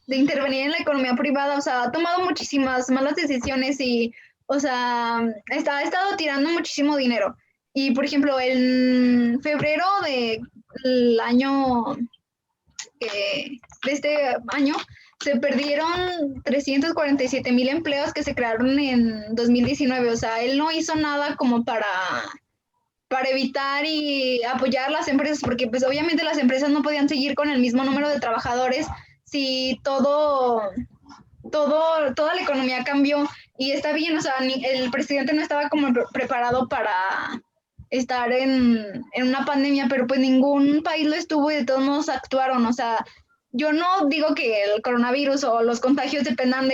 de intervenir en la economía privada, o sea, ha tomado muchísimas malas decisiones y, o sea, ha estado tirando muchísimo dinero. Y, por ejemplo, en febrero del año, de este año, se perdieron 347,000 empleos que se crearon en 2019. O sea, él no hizo nada como para evitar y apoyar las empresas, porque pues obviamente las empresas no podían seguir con el mismo número de trabajadores si toda la economía cambió y está bien, o sea, el presidente no estaba como preparado para estar en una pandemia, pero pues ningún país lo estuvo y de todos modos actuaron, o sea, yo no digo que el coronavirus o los contagios dependan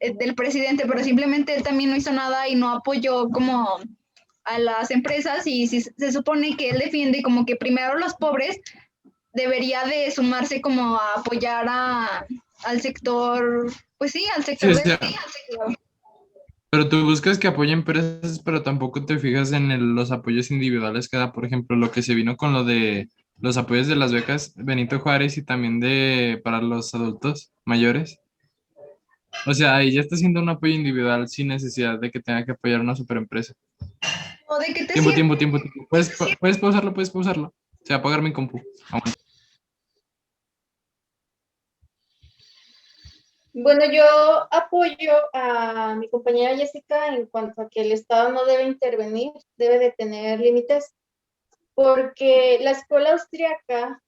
del presidente, pero simplemente él también no hizo nada y no apoyó como a las empresas, y si se supone que él defiende como que primero los pobres, debería de sumarse como a apoyar al sector, pues sí, al Sí, sector o de... sea, pero tú buscas que apoye empresas, pero tampoco te fijas en los apoyos individuales que da, por ejemplo, lo que se vino con lo de los apoyos de las becas Benito Juárez y también de para los adultos mayores. O sea, ahí ya está haciendo un apoyo individual sin necesidad de que tenga que apoyar una superempresa. ¿O de qué te Tiempo, sirve? tiempo, tiempo, tiempo. Puedes pausarlo, puedes pausarlo. Se va a apagar mi compu. Aguanta. Bueno, yo apoyo a mi compañera Jessica en cuanto a que el Estado no debe intervenir, debe de tener límites, porque la escuela austríaca,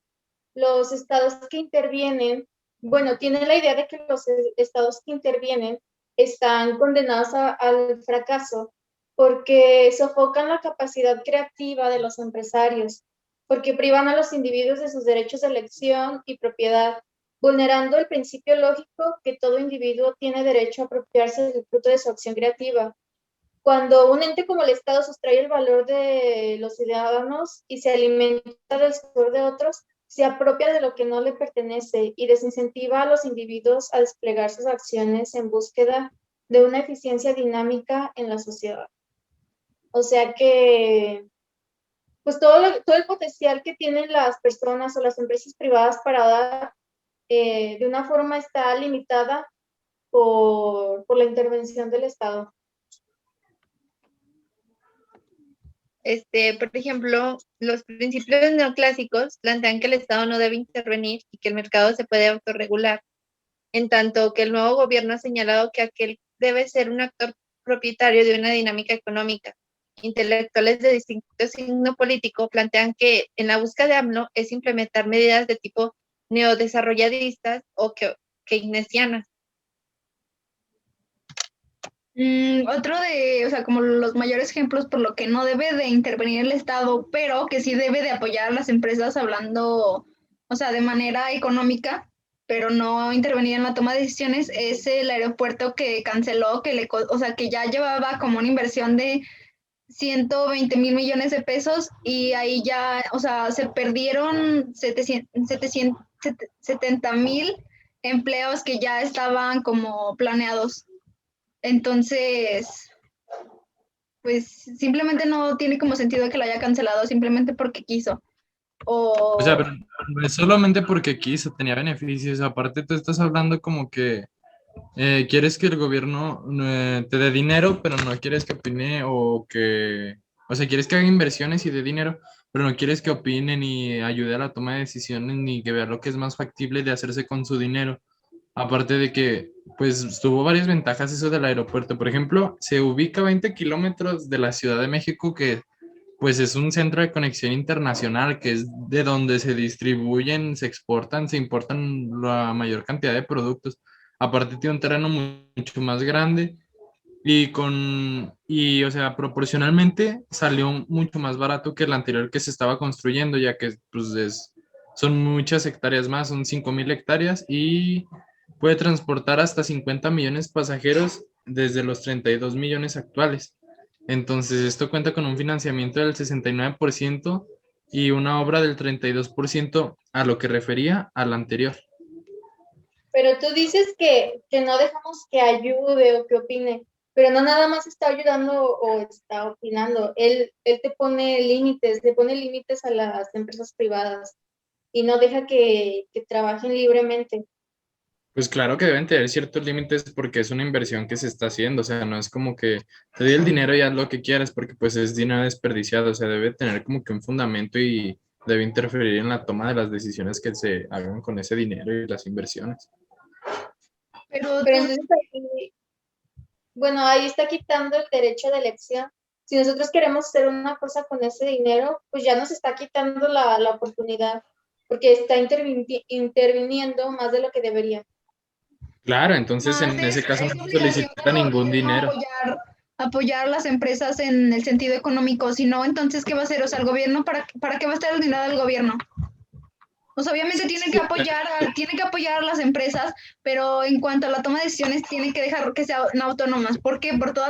los estados que intervienen, bueno, tienen la idea de que los estados que intervienen están condenados al fracaso porque sofocan la capacidad creativa de los empresarios, porque privan a los individuos de sus derechos de elección y propiedad, vulnerando el principio lógico que todo individuo tiene derecho a apropiarse del fruto de su acción creativa. Cuando un ente como el Estado sustrae el valor de los ciudadanos y se alimenta del sudor de otros, se apropia de lo que no le pertenece y desincentiva a los individuos a desplegar sus acciones en búsqueda de una eficiencia dinámica en la sociedad. O sea que, pues todo el potencial que tienen las personas o las empresas privadas para dar, de una forma está limitada por la intervención del Estado. Por ejemplo, los principios neoclásicos plantean que el Estado no debe intervenir y que el mercado se puede autorregular, en tanto que el nuevo gobierno ha señalado que aquel debe ser un actor propietario de una dinámica económica. Intelectuales de distinto signo político plantean que en la búsqueda de AMLO es implementar medidas de tipo neodesarrolladistas o keynesianas. Otro de, o sea, como los mayores ejemplos por lo que no debe de intervenir el Estado, pero que sí debe de apoyar a las empresas hablando, o sea, de manera económica, pero no intervenir en la toma de decisiones, es el aeropuerto que canceló, o sea, que ya llevaba como una inversión de 120 mil millones de pesos, y ahí ya, o sea, se perdieron 70 mil empleos que ya estaban como planeados. Entonces, pues simplemente no tiene como sentido que lo haya cancelado simplemente porque quiso. O sea, O, pero no es solamente porque quiso, tenía beneficios. Aparte, tú estás hablando como que quieres que el gobierno te dé dinero, pero no quieres que opine o sea, quieres que haga inversiones y dé dinero, pero no quieres que opine ni ayude a la toma de decisiones ni que vea lo que es más factible de hacerse con su dinero. Aparte de que, pues, tuvo varias ventajas eso del aeropuerto. Por ejemplo, se ubica a 20 kilómetros de la Ciudad de México, que pues es un centro de conexión internacional, que es de donde se distribuyen, se exportan, se importan la mayor cantidad de productos. Aparte tiene un terreno mucho más grande y o sea, proporcionalmente salió mucho más barato que el anterior que se estaba construyendo, ya que pues son muchas hectáreas más, son 5.000 hectáreas y puede transportar hasta 50 millones de pasajeros desde los 32 millones actuales. Entonces, esto cuenta con un financiamiento del 69% y una obra del 32% a lo que refería al anterior. Pero tú dices que no dejamos que ayude o que opine, pero no nada más está ayudando o está opinando. Él te pone límites, le pone límites a las empresas privadas y no deja que trabajen libremente. Pues claro que deben tener ciertos límites porque es una inversión que se está haciendo, o sea, no es como que te doy el dinero y haz lo que quieras porque pues es dinero desperdiciado, o sea, debe tener como que un fundamento y debe interferir en la toma de las decisiones que se hagan con ese dinero y las inversiones. pero Pero entonces ahí, bueno, ahí está quitando el derecho de elección. Si nosotros queremos hacer una cosa con ese dinero, pues ya nos está quitando la oportunidad, porque está interviniendo más de lo que debería. Claro, entonces en ese caso es no se obligación solicita del ningún gobierno dinero. apoyar a las empresas en el sentido económico. Si no, entonces, ¿qué va a hacer? O sea, el gobierno, ¿para qué va a estar el dinero del gobierno? O sea, obviamente tiene que apoyar a las empresas, pero en cuanto a la toma de decisiones, tiene que dejar que sean autónomas. ¿Por qué? Por todo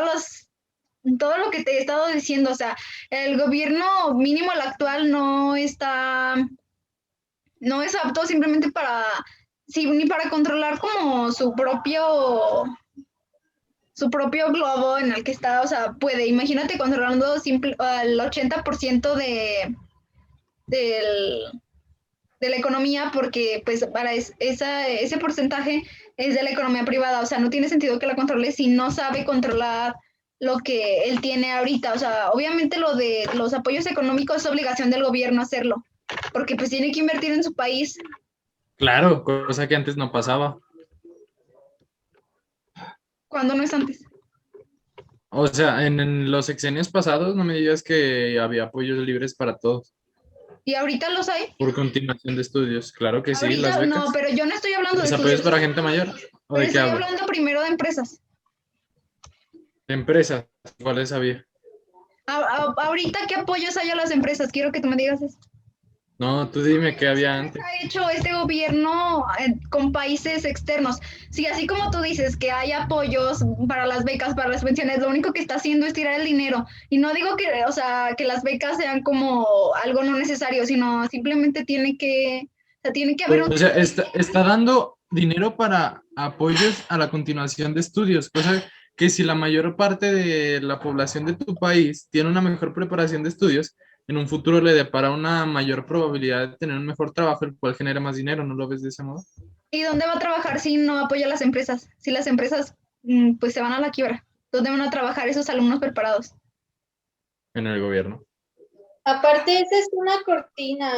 lo que te he estado diciendo. O sea, el gobierno mínimo, el actual, no es apto simplemente sí, ni para controlar como su propio globo en el que está. O sea, imagínate controlando el 80% del, de la economía, porque pues para ese porcentaje es de la economía privada. O sea, no tiene sentido que la controle si no sabe controlar lo que él tiene ahorita. O sea, obviamente lo de los apoyos económicos es obligación del gobierno hacerlo, porque pues tiene que invertir en su país. Claro, cosa que antes no pasaba. Cuando no es antes. O sea, en los sexenios pasados no me digas que había apoyos libres para todos Y ahorita los hay. por continuación de estudios. Claro que sí, las Ahorita no, becas. pero yo no estoy hablando de ¿Los apoyos estudios. para gente mayor? ¿O Pero de qué estoy hablo? hablando primero de empresas. Empresas, ¿cuáles había? Ahorita, ¿qué apoyos hay a las empresas? Quiero que tú me digas eso. No, tú dime qué había antes. Ha hecho este gobierno con países externos? Sí, así como tú dices que hay apoyos para las becas, para las pensiones, lo único que está haciendo es tirar el dinero. Y no digo que, o sea, que las becas sean como algo no necesario, sino simplemente tiene que haber un... O sea, está dando dinero para apoyos a la continuación de estudios, cosa que si la mayor parte de la población de tu país tiene una mejor preparación de estudios, en un futuro le depara una mayor probabilidad de tener un mejor trabajo, el cual genera más dinero, ¿no lo ves de ese modo? ¿Y dónde va a trabajar si no apoya a las empresas? Si las empresas pues se van a la quiebra. ¿Dónde van a trabajar esos alumnos preparados? En el gobierno. Aparte, esa es una cortina.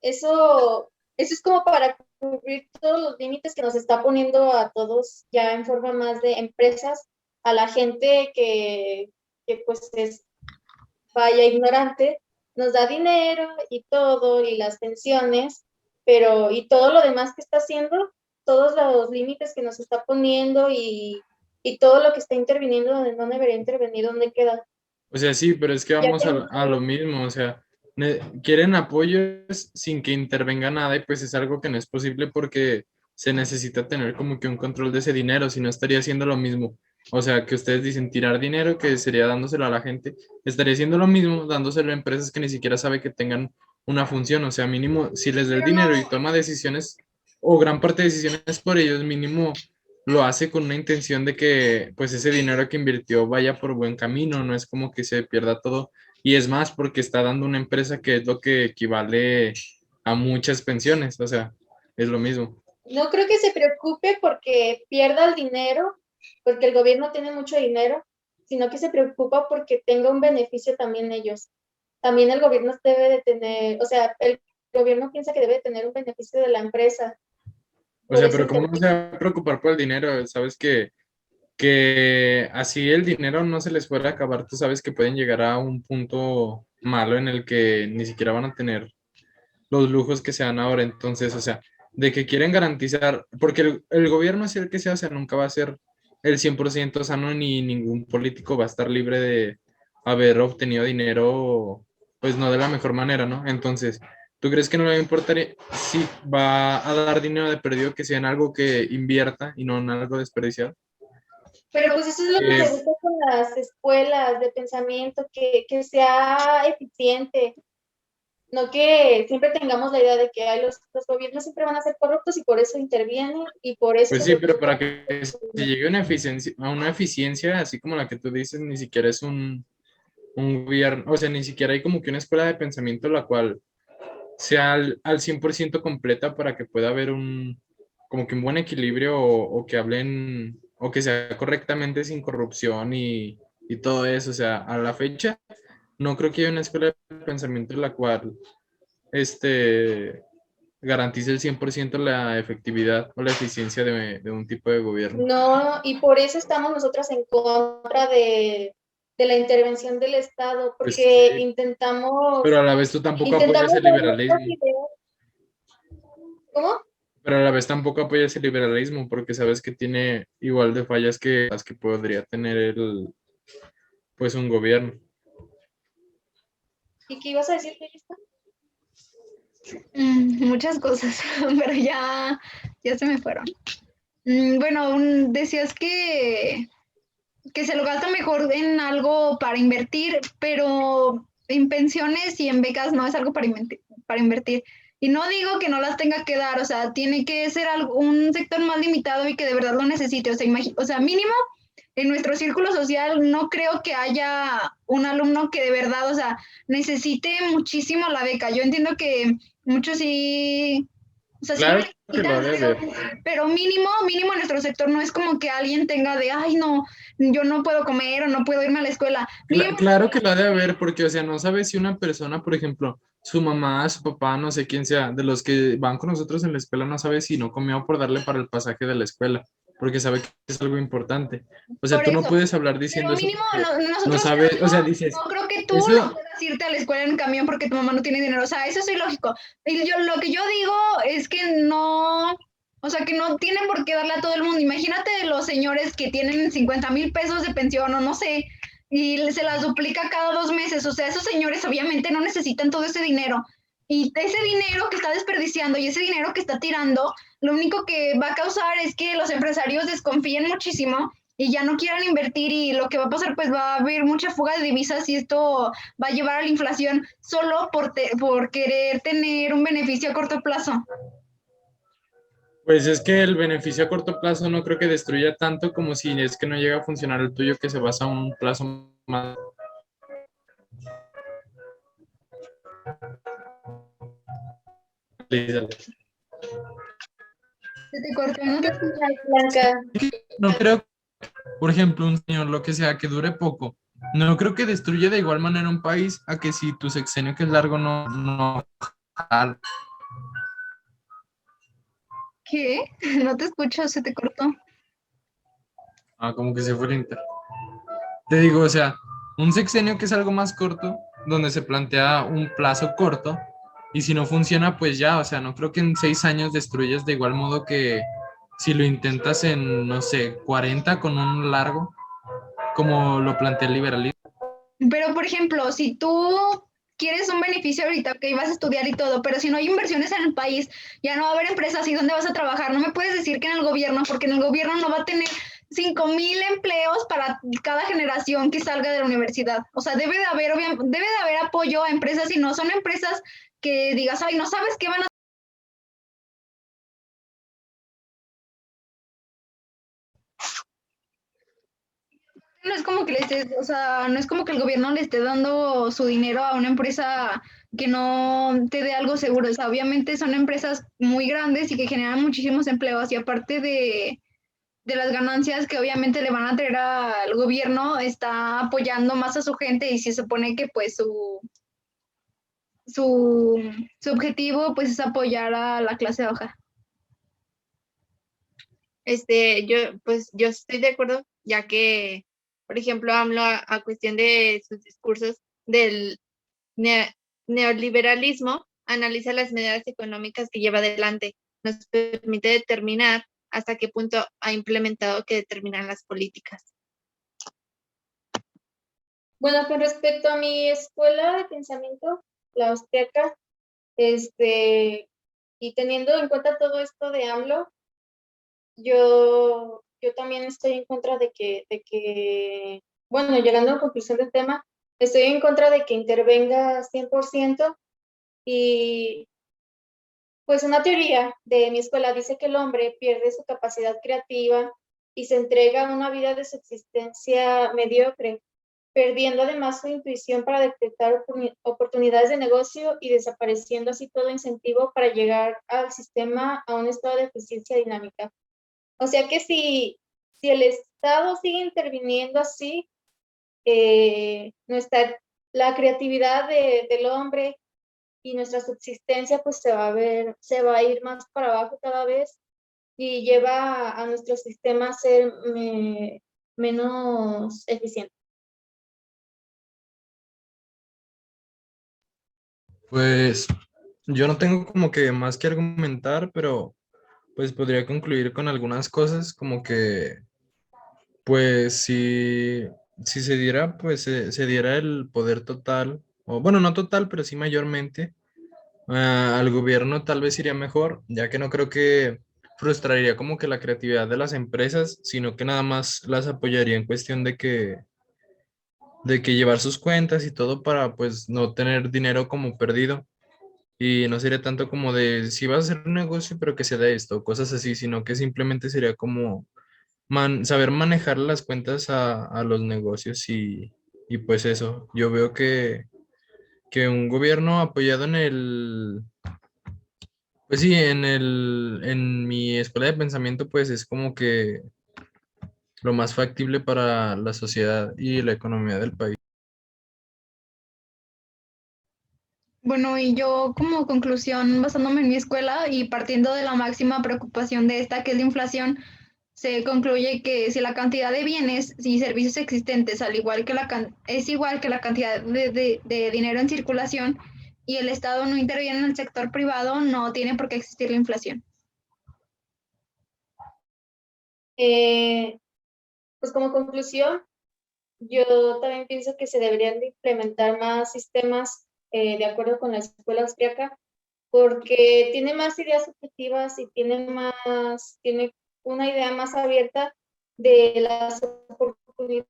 Eso es como para cubrir todos los límites que nos está poniendo a todos ya en forma más de empresas, a la gente que pues es vaya ignorante, nos da dinero y todo, y las pensiones, pero y todo lo demás que está haciendo, todos los límites que nos está poniendo y todo lo que está interviniendo donde no debería intervenir, ¿dónde queda? O sea, sí, pero es que Ya vamos que a lo mismo, o sea, quieren apoyos sin que intervenga nada y pues es algo que no es posible porque se necesita tener como que un control de ese dinero, si no estaría haciendo lo mismo. O sea, que ustedes dicen tirar dinero, que sería dándoselo a la gente, estaría haciendo lo mismo dándoselo a empresas que ni siquiera sabe que tengan una función. O sea, mínimo, si les da el Pero no, dinero y toma decisiones o gran parte de decisiones por ellos, mínimo lo hace con una intención de que pues ese dinero que invirtió vaya por buen camino, no es como que se pierda todo. Y es más porque está dando una empresa que es lo que equivale a muchas pensiones, o sea, es lo mismo. no creo que se preocupe porque pierda el dinero, porque el gobierno tiene mucho dinero, sino que se preocupa porque tenga un beneficio también ellos. También el gobierno debe de tener, o sea, el gobierno piensa que debe de tener un beneficio de la empresa, O por sea, eso pero ¿cómo no se va a preocupar por el dinero? Sabes que así el dinero no se les fuera a acabar, tú sabes que pueden llegar a un punto malo en el que ni siquiera van a tener los lujos que se dan ahora. Entonces, o sea, de que quieren garantizar, porque el gobierno, sea el que sea, o sea, nunca va a ser el 100% sano ni ningún político va a estar libre de haber obtenido dinero, pues no de la mejor manera, ¿no? Entonces, ¿tú crees que no le va a importar si va a dar dinero de perdido que sea en algo que invierta y no en algo desperdiciado? pero pues eso es lo que se busca con las escuelas de pensamiento, que sea eficiente, no que siempre tengamos la idea de que ay, los gobiernos siempre van a ser corruptos y por eso intervienen y por eso Pues se sí, pero preocupan. para que se llegue a una eficiencia, así como la que tú dices, ni siquiera es un gobierno, o sea, ni siquiera hay como que una escuela de pensamiento la cual sea al 100% completa para que pueda haber como que un buen equilibrio o que hablen, o que sea correctamente sin corrupción y todo eso. O sea, a la fecha, no creo que haya una escuela de pensamiento en la cual garantice el 100% la efectividad o la eficiencia de un tipo de gobierno. No, y por eso estamos nosotras en contra de la intervención del Estado, Pues porque sí, intentamos, pero a la vez tú tampoco apoyas intentamos el ver nuestras liberalismo. ideas. ¿Cómo? Pero a la vez tampoco apoyas el liberalismo porque sabes que tiene igual de fallas que las que podría tener pues un gobierno. ¿Y qué ibas a decir, Bellista? Muchas cosas, pero ya se me fueron. Bueno, decías que se lo gasta mejor en algo para invertir, pero en pensiones y en becas no es algo para invertir. Y no digo que no las tenga que dar, o sea, tiene que ser un sector más limitado y que de verdad lo necesite. O sea, mínimo en nuestro círculo social no creo que haya un alumno que de verdad, o sea, necesite muchísimo la beca. Yo entiendo que muchos sí, o sea, sí lo Claro que lo necesitan, ha de haber. pero mínimo en nuestro sector no es como que alguien tenga de, ay, no, yo no puedo comer o no puedo irme a la escuela. Mínimo, Claro que lo ha de haber, porque, o sea, no sabes si una persona, por ejemplo, su mamá, su papá, no sé quién sea, de los que van con nosotros en la escuela, no sabe si no comió por darle para el pasaje de la escuela, porque sabe que es algo importante. O sea, por tú no eso. puedes hablar Pero diciendo eso mínimo porque no nosotros sabes, o sea, dices, no creo que tú no eso, puedas irte a la escuela en camión porque tu mamá no tiene dinero. O sea, eso es ilógico. Y lo que yo digo es que no, o sea, que no tienen por qué darle a todo el mundo. Imagínate los señores que tienen 50,000 pesos de pensión o no sé, y se las duplica cada 2 meses. O sea, esos señores obviamente no necesitan todo ese dinero. Y ese dinero que está desperdiciando y ese dinero que está tirando, lo único que va a causar es que los empresarios desconfíen muchísimo y ya no quieran invertir y lo que va a pasar pues va a haber mucha fuga de divisas y esto va a llevar a la inflación solo por querer tener un beneficio a corto plazo. pues es que el beneficio a corto plazo no creo que destruya tanto como si es que no llega a funcionar el tuyo que se basa en un plazo más. Se te cortó, ¿no? Blanca. No creo, por ejemplo, un señor, lo que sea, que dure poco. No creo que destruya de igual manera un país a que si tu sexenio que es largo no jala. ¿Qué? No te escucho, se te cortó. Como que se fue el inter. Te digo, o sea, un sexenio que es algo más corto, donde se plantea un plazo corto, y si no funciona, pues ya, o sea, no creo que en 6 años destruyas de igual modo que si lo intentas en, no sé, 40 con un largo, como lo plantea el liberalismo. Pero, por ejemplo, si tú quieres un beneficio ahorita, ok, vas a estudiar y todo, pero si no hay inversiones en el país, ya no va a haber empresas y dónde vas a trabajar. No me puedes decir que en el gobierno, porque en el gobierno no va a tener 5,000 empleos para cada generación que salga de la universidad. O sea, debe de haber apoyo a empresas y no son empresas que digas, ay, no sabes qué van a. No es como que le estés, o sea, no es como que el gobierno le esté dando su dinero a una empresa que no te dé algo seguro. O sea, obviamente son empresas muy grandes y que generan muchísimos empleos y aparte de las ganancias que obviamente le van a traer al gobierno, está apoyando más a su gente y se supone que pues su, su objetivo pues es apoyar a la clase baja. Yo estoy de acuerdo, ya que, por ejemplo, AMLO a cuestión de sus discursos del neoliberalismo, analiza las medidas económicas que lleva adelante, nos permite determinar hasta qué punto ha implementado que determinan las políticas. Bueno, con respecto a mi escuela de pensamiento, la austriaca, y teniendo en cuenta todo esto de AMLO, yo también estoy en contra bueno, llegando a la conclusión del tema, estoy en contra de que intervenga 100% y pues una teoría de mi escuela dice que el hombre pierde su capacidad creativa y se entrega a una vida de subsistencia mediocre, perdiendo además su intuición para detectar oportunidades de negocio y desapareciendo así todo incentivo para llegar al sistema a un estado de eficiencia dinámica. O sea que si el Estado sigue interviniendo así, la creatividad del hombre y nuestra subsistencia pues se va a ir más para abajo cada vez y lleva a nuestro sistema a ser menos eficiente. Pues yo no tengo como que más que argumentar, pero pues podría concluir con algunas cosas como que pues si se diera, pues se diera el poder total, o bueno, no total, pero sí mayormente Al gobierno tal vez iría mejor, ya que no creo que frustraría como que la creatividad de las empresas, sino que nada más las apoyaría en cuestión de que llevar sus cuentas y todo para pues no tener dinero como perdido. Y no sería tanto como de si vas a hacer un negocio, pero que sea de esto, cosas así, sino que simplemente sería como saber manejar las cuentas a los negocios y pues eso. Yo veo que un gobierno apoyado en pues sí, en mi escuela de pensamiento, pues es como que lo más factible para la sociedad y la economía del país. Bueno, y yo como conclusión, basándome en mi escuela y partiendo de la máxima preocupación de esta, que es la inflación, se concluye que si la cantidad de bienes y servicios existentes, al igual que es igual que la cantidad de dinero en circulación y el Estado no interviene en el sector privado, no tiene por qué existir la inflación. Eh, pues como conclusión, yo también pienso que se deberían de implementar más sistemas de acuerdo con la escuela austriaca, porque tiene más ideas objetivas y tiene una idea más abierta de las oportunidades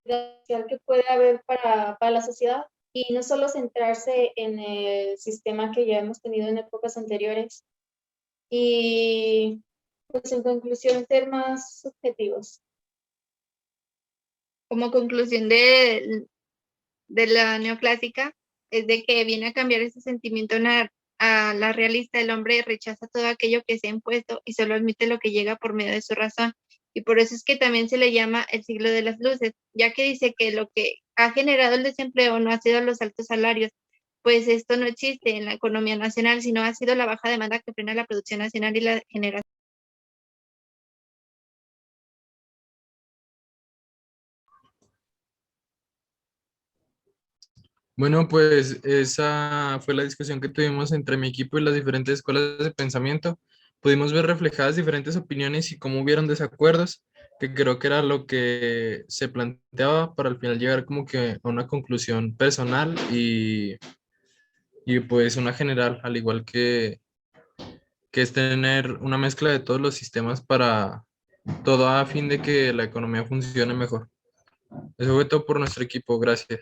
que puede haber para la sociedad y no solo centrarse en el sistema que ya hemos tenido en épocas anteriores. Y pues en conclusión, ser más objetivos. Como conclusión de la neoclásica, es de que viene a cambiar ese sentimiento a la realista. El hombre rechaza todo aquello que se ha impuesto y solo admite lo que llega por medio de su razón. Y por eso es que también se le llama el siglo de las luces, ya que dice que lo que ha generado el desempleo no ha sido los altos salarios, pues esto no existe en la economía nacional, sino ha sido la baja demanda que frena la producción nacional y la generación. Bueno, pues esa fue la discusión que tuvimos entre mi equipo y las diferentes escuelas de pensamiento. Pudimos ver reflejadas diferentes opiniones y cómo hubieron desacuerdos, que creo que era lo que se planteaba para al final llegar como que a una conclusión personal y pues una general, al igual que es tener una mezcla de todos los sistemas para todo a fin de que la economía funcione mejor. Eso fue todo por nuestro equipo, gracias.